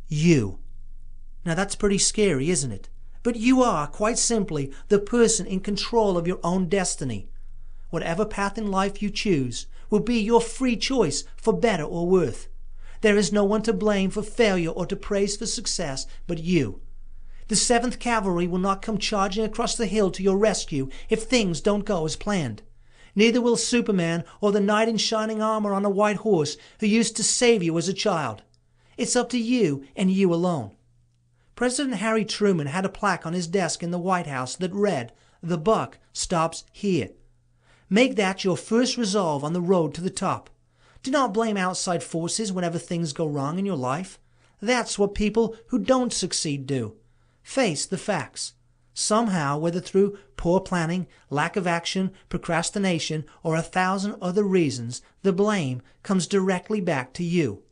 You. Now that's pretty scary, isn't it? But you are, quite simply, the person in control of your own destiny. Whatever path in life you choose will be your free choice for better or worse. There is no one to blame for failure or to praise for success but you. The 7th Cavalry will not come charging across the hill to your rescue if things don't go as planned. Neither will Superman or the knight in shining armor on a white horse who used to save you as a child. It's up to you and you alone. President Harry Truman had a plaque on his desk in the White House that read, "The buck stops here." Make that your first resolve on the road to the top. Do not blame outside forces whenever things go wrong in your life. That's what people who don't succeed do. Face the facts. Somehow, whether through poor planning, lack of action, procrastination, or 1,000 other reasons, the blame comes directly back to you.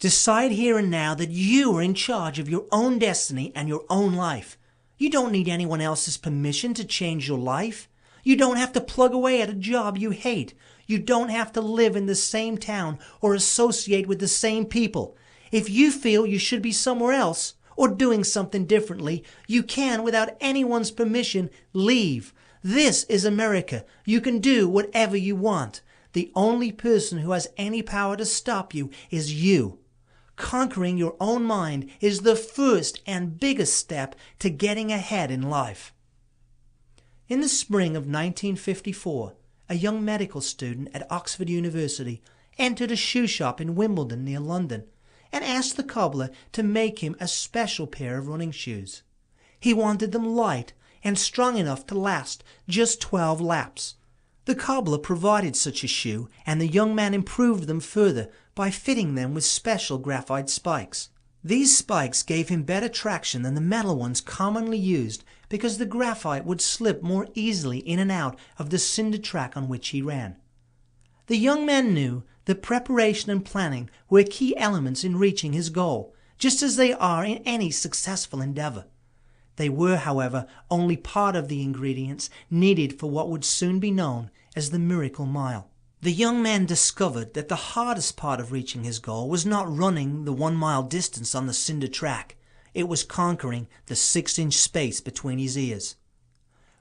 Decide here and now that you are in charge of your own destiny and your own life. You don't need anyone else's permission to change your life. You don't have to plug away at a job you hate. You don't have to live in the same town or associate with the same people. If you feel you should be somewhere else or doing something differently, you can, without anyone's permission, leave. This is America. You can do whatever you want. The only person who has any power to stop you is you. Conquering your own mind is the first and biggest step to getting ahead in life. In the spring of 1954, a young medical student at Oxford University entered a shoe shop in Wimbledon near London and asked the cobbler to make him a special pair of running shoes. He wanted them light and strong enough to last just 12 laps. The cobbler provided such a shoe, and the young man improved them further by fitting them with special graphite spikes. These spikes gave him better traction than the metal ones commonly used because the graphite would slip more easily in and out of the cinder track on which he ran. The young man knew that preparation and planning were key elements in reaching his goal, just as they are in any successful endeavor. They were, however, only part of the ingredients needed for what would soon be known as the Miracle Mile. The young man discovered that the hardest part of reaching his goal was not running the 1-mile distance on the cinder track. It was conquering the 6-inch space between his ears.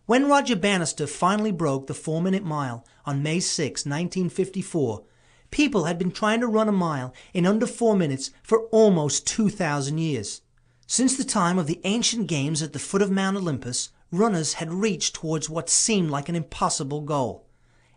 When Roger Bannister finally broke the 4-minute mile on May 6, 1954, people had been trying to run a mile in under 4 minutes for almost 2,000 years. Since the time of the ancient games at the foot of Mount Olympus, runners had reached towards what seemed like an impossible goal.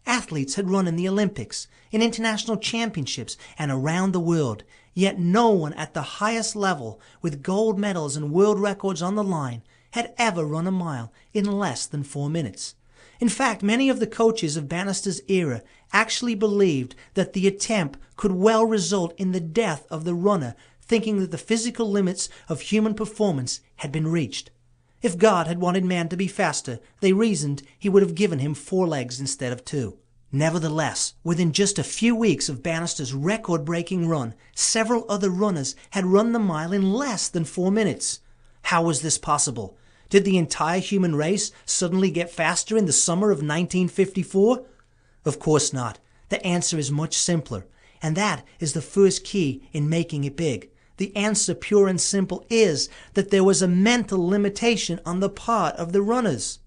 Athletes had run in the Olympics, in international championships, and around the world, yet no one at the highest level, with gold medals and world records on the line, had ever run a mile in less than 4 minutes. In fact, many of the coaches of Bannister's era actually believed that the attempt could well result in the death of the runner, thinking that the physical limits of human performance had been reached. If God had wanted man to be faster, they reasoned he would have given him 4 legs instead of 2. Nevertheless, within just a few weeks of Bannister's record-breaking run, several other runners had run the mile in less than 4 minutes. How was this possible? Did the entire human race suddenly get faster in the summer of 1954? Of course not. The answer is much simpler, and that is the first key in making it big. The answer, pure and simple, is that there was a mental limitation on the part of the runners.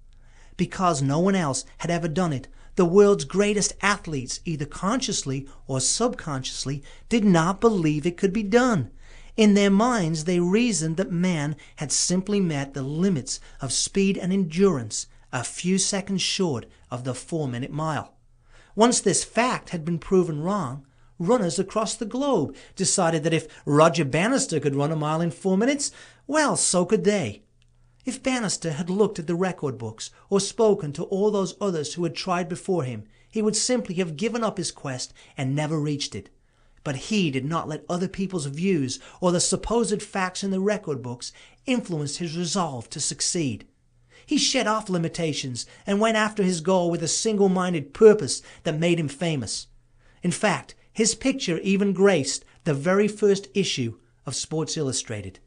Because no one else had ever done it, the world's greatest athletes, either consciously or subconsciously, did not believe it could be done. In their minds, they reasoned that man had simply met the limits of speed and endurance a few seconds short of the 4-minute mile. Once this fact had been proven wrong, runners across the globe decided that if Roger Bannister could run a mile in 4 minutes, well, so could they. If Bannister had looked at the record books or spoken to all those others who had tried before him, he would simply have given up his quest and never reached it. But he did not let other people's views or the supposed facts in the record books influence his resolve to succeed. He shed off limitations and went after his goal with a single-minded purpose that made him famous. In fact, his picture even graced the very first issue of Sports Illustrated.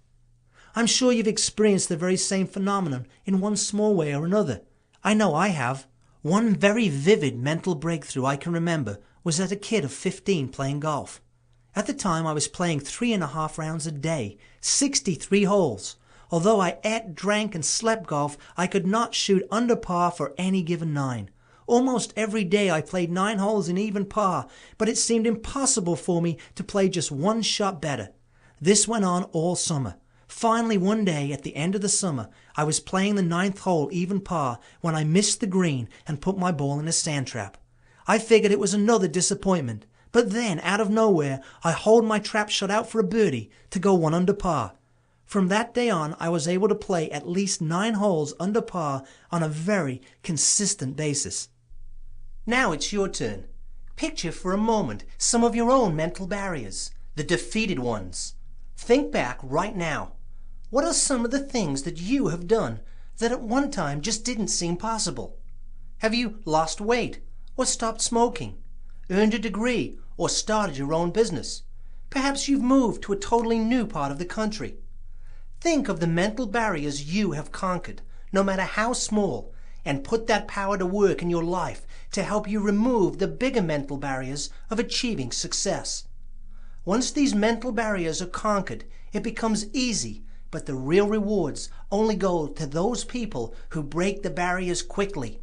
I'm sure you've experienced the very same phenomenon in one small way or another. I know I have. One very vivid mental breakthrough I can remember was as a kid of 15 playing golf. At the time I was playing 3.5 rounds a day, 63 holes. Although I ate, drank and slept golf, I could not shoot under par for any given 9. Almost every day I played 9 holes in even par, but it seemed impossible for me to play just one shot better. This went on all summer. Finally, one day at the end of the summer, I was playing the 9th hole even par when I missed the green and put my ball in a sand trap. I figured it was another disappointment, but then, out of nowhere, I holed my trap shot out for a birdie to go 1 under par. From that day on, I was able to play at least 9 holes under par on a very consistent basis. Now it's your turn. Picture for a moment some of your own mental barriers, the defeated ones. Think back right now. What are some of the things that you have done that at one time just didn't seem possible? Have you lost weight, or stopped smoking, earned a degree, or started your own business? Perhaps you've moved to a totally new part of the country. Think of the mental barriers you have conquered, no matter how small, and put that power to work in your life to help you remove the bigger mental barriers of achieving success. Once these mental barriers are conquered, it becomes easy, but the real rewards only go to those people who break the barriers quickly.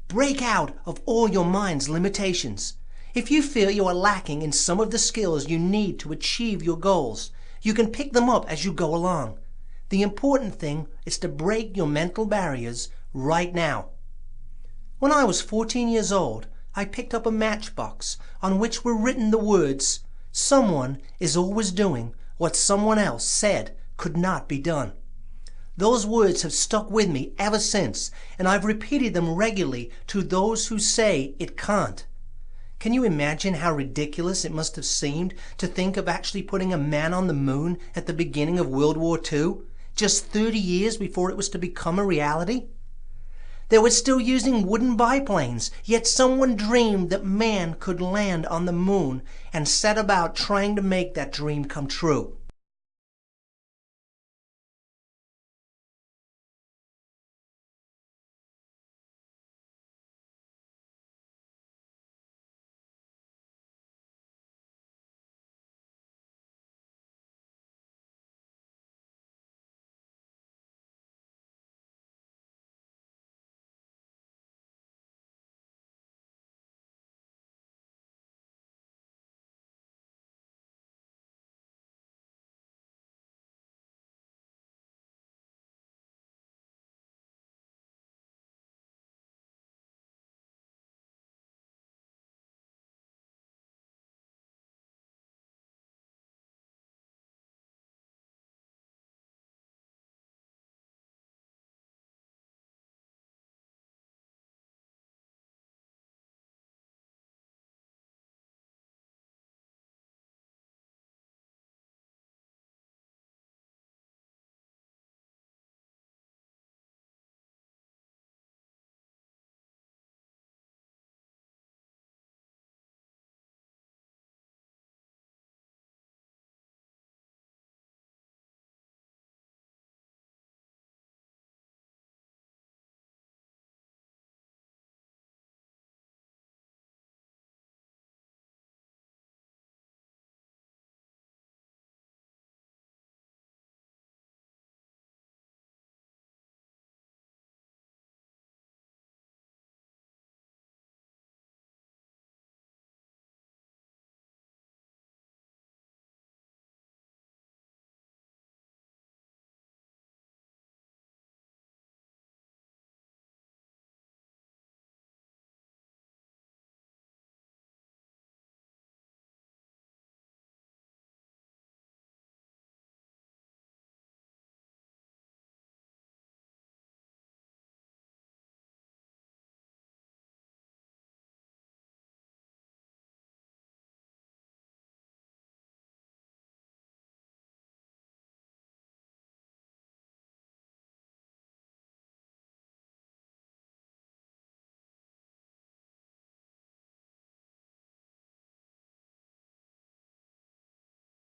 Break out of all your mind's limitations. If you feel you are lacking in some of the skills you need to achieve your goals, you can pick them up as you go along. The important thing is to break your mental barriers right now. When I was 14 years old, I picked up a matchbox on which were written the words, "Someone is always doing what someone else said could not be done." Those words have stuck with me ever since, and I've repeated them regularly to those who say it can't. Can you imagine how ridiculous it must have seemed to think of actually putting a man on the moon at the beginning of World War II, just 30 years before it was to become a reality? They were still using wooden biplanes, yet someone dreamed that man could land on the moon and set about trying to make that dream come true.